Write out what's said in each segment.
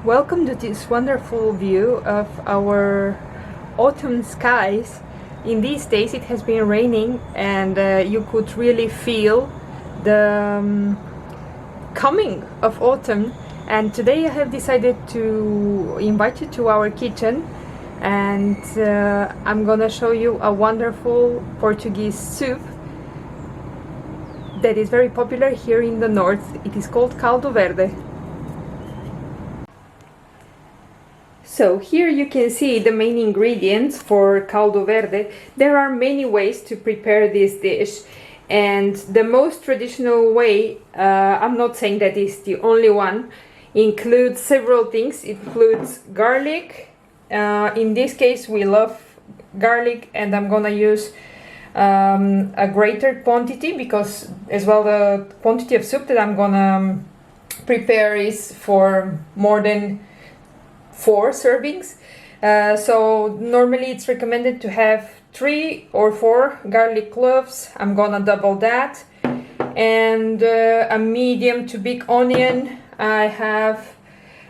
Welcome to this wonderful view of our autumn skies. In these days it has been raining and you could really feel the coming of autumn, and today I have decided to invite you to our kitchen and I'm gonna show you a wonderful Portuguese soup that is very popular here in the north. It is called Caldo Verde. So here you can see the main ingredients for Caldo Verde. There are many ways to prepare this dish, and the most traditional way, I'm not saying that is the only one, includes several things. It includes garlic. In this case we love garlic, and I'm gonna use a greater quantity because as well the quantity of soup that I'm gonna prepare is for more than 4 servings. So normally it's recommended to have 3 or 4 garlic cloves. I'm gonna double that. And a medium to big onion. I have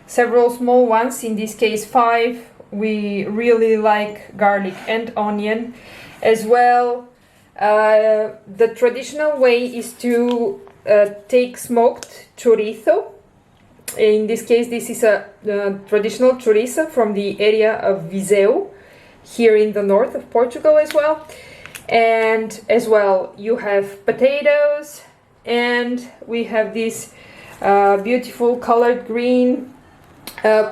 several small ones, in this case 5. We really like garlic and onion. As well, the traditional way is to take smoked chorizo. In this case, this is a traditional chouriça from the area of Viseu, here in the north of Portugal as well. And as well, you have potatoes, and we have this beautiful colored green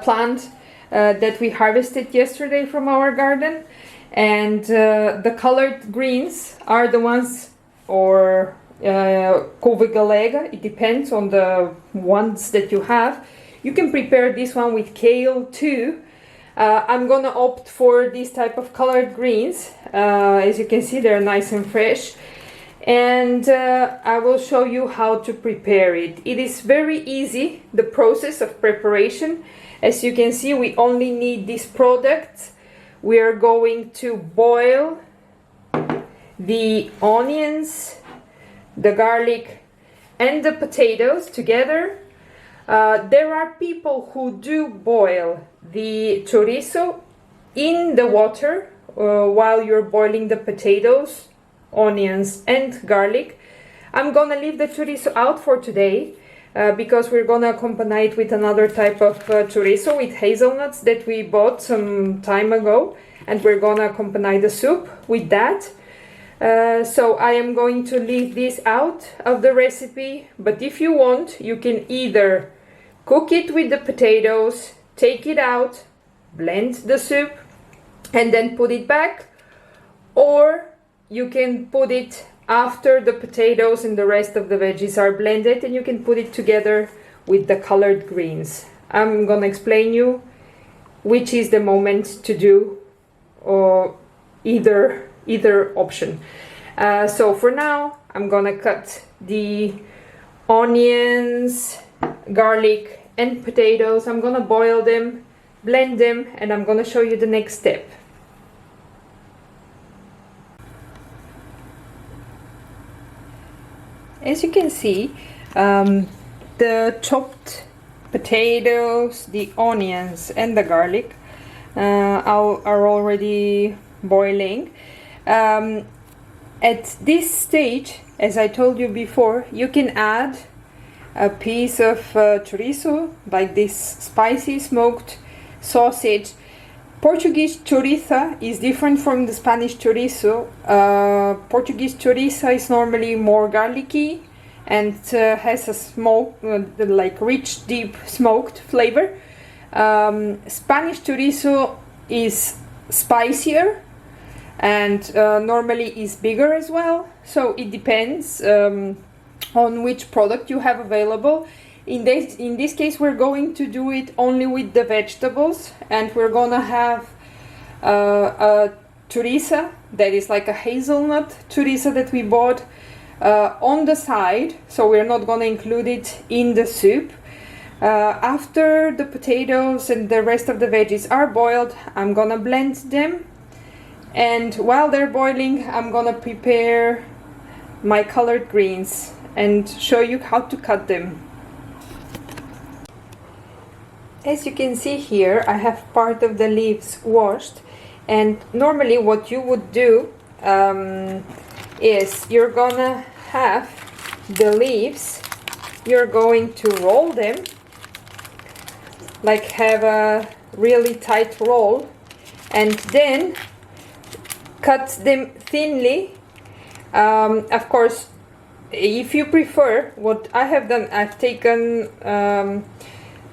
plant that we harvested yesterday from our garden. And the colored greens are the ones, or couve galega, it depends on the ones that you have. You can prepare this one with kale too. I'm gonna opt for this type of colored greens. As you can see, they're nice and fresh, and I will show you how to prepare it. It is very easy, the process of preparation. As you can see, we only need these products. We are going to boil the onions, the garlic and the potatoes together. There are people who do boil the chorizo in the water while you're boiling the potatoes, onions and garlic. I'm gonna leave the chorizo out for today because we're gonna accompany it with another type of chorizo with hazelnuts that we bought some time ago, and we're gonna accompany the soup with that. So I am going to leave this out of the recipe, but if you want, you can either cook it with the potatoes, take it out, blend the soup and then put it back, or you can put it after the potatoes and the rest of the veggies are blended, and you can put it together with the colored greens. I'm gonna explain you which is the moment to do, or either option. So for now, I'm gonna cut the onions, garlic and potatoes. I'm gonna boil them, blend them, and I'm gonna show you the next step. As you can see, the chopped potatoes, the onions and the garlic are already boiling. At this stage, as I told you before, you can add a piece of chorizo, like this spicy smoked sausage. Portuguese chouriça is different from the Spanish chorizo. Portuguese chouriça is normally more garlicky and has a smoke, like rich, deep smoked flavor. Spanish chorizo is spicier and normally is bigger as well, so it depends on which product you have available. In this case, we're going to do it only with the vegetables, and we're gonna have a chouriça that is like a hazelnut chouriça that we bought on the side, so we're not gonna include it in the soup. After the potatoes and the rest of the veggies are boiled, I'm gonna blend them. And while they're boiling, I'm gonna prepare my colored greens and show you how to cut them. As you can see here, I have part of the leaves washed, and normally what you would do is you're gonna have the leaves, you're going to roll them, like have a really tight roll, and then cut them thinly. Of course, if you prefer, what I have done, I've taken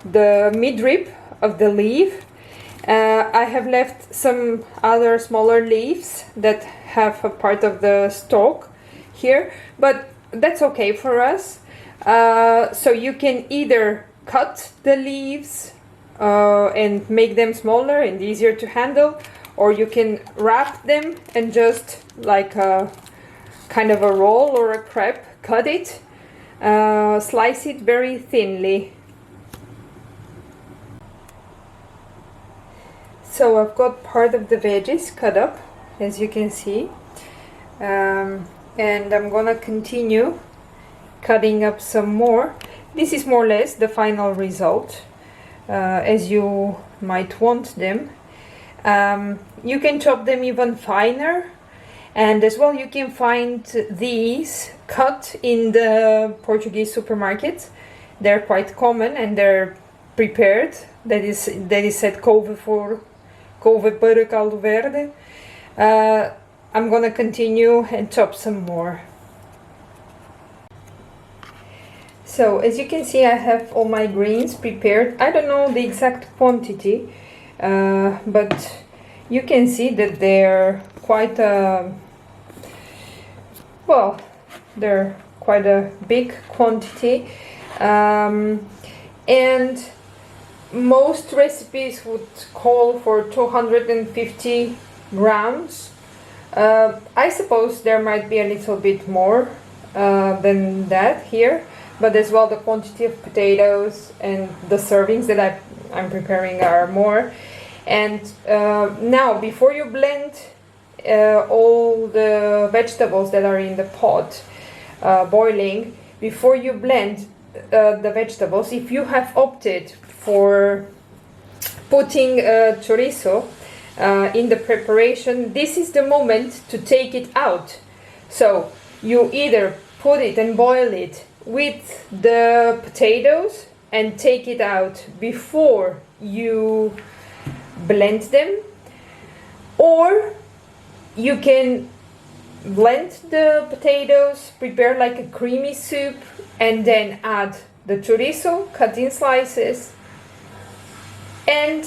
the midrib of the leaf. I have left some other smaller leaves that have a part of the stalk here, but that's okay for us. So you can either cut the leaves and make them smaller and easier to handle, or you can wrap them and just like a kind of a roll or a crepe, cut it, slice it very thinly. So I've got part of the veggies cut up, as you can see, and I'm gonna continue cutting up some more. This is more or less the final result, as you might want them. You can chop them even finer, and as well you can find these cut in the Portuguese supermarkets. They're quite common and they're prepared. That is said couve para caldo verde. I'm gonna continue and chop some more. So as you can see, I have all my greens prepared. I don't know the exact quantity, but you can see that they're quite well, they're quite a big quantity, and most recipes would call for 250 grams. I suppose there might be a little bit more than that here, but as well the quantity of potatoes and the servings that I'm preparing are more. And now, before you blend all the vegetables that are in the pot boiling, before you blend the vegetables, if you have opted for putting chorizo in the preparation, this is the moment to take it out. So you either put it and boil it with the potatoes and take it out before you blend them, or you can blend the potatoes, prepare like a creamy soup, and then add the chorizo cut in slices and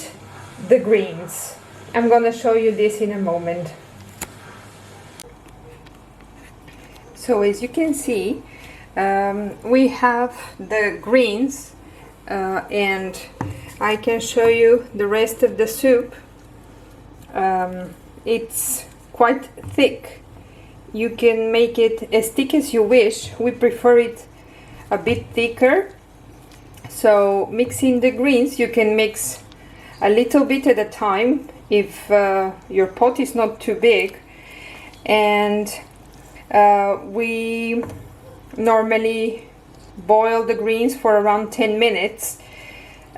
the greens. I'm gonna show you this in a moment. So as you can see, we have the greens, and I can show you the rest of the soup. It's quite thick. You can make it as thick as you wish. We prefer it a bit thicker. So mixing the greens, you can mix a little bit at a time if your pot is not too big. And we normally boil the greens for around 10 minutes.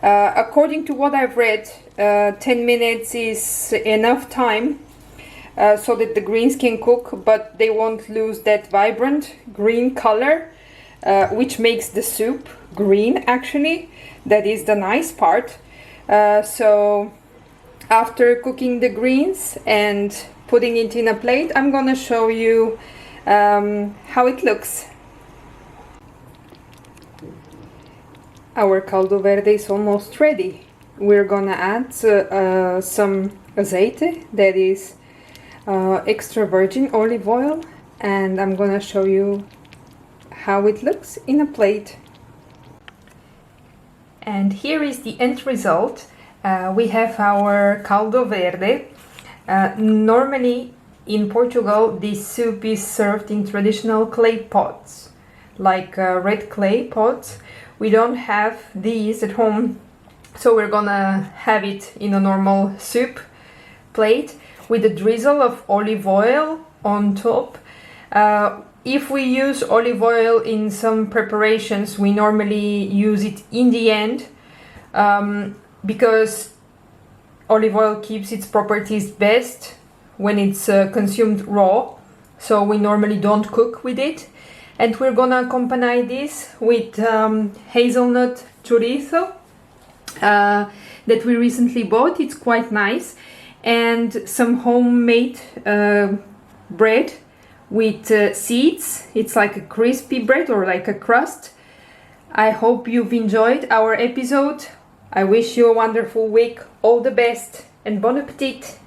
According to what I've read, 10 minutes is enough time so that the greens can cook, but they won't lose that vibrant green color, which makes the soup green actually. That is the nice part. So after cooking the greens and putting it in a plate, I'm gonna show you how it looks. Our caldo verde is almost ready. We're gonna add some aceite, that is extra virgin olive oil, and I'm gonna show you how it looks in a plate. And here is the end result. We have our caldo verde. Normally in Portugal this soup is served in traditional clay pots, like red clay pots. We don't have these at home, so we're gonna have it in a normal soup plate with a drizzle of olive oil on top. If we use olive oil in some preparations, we normally use it in the end. because olive oil keeps its properties best when it's consumed raw, so we normally don't cook with it. And we're gonna accompany this with hazelnut chorizo that we recently bought. It's quite nice, and some homemade bread with seeds. It's like a crispy bread or like a crust. I hope you've enjoyed our episode. I wish you a wonderful week. All the best and bon appetit!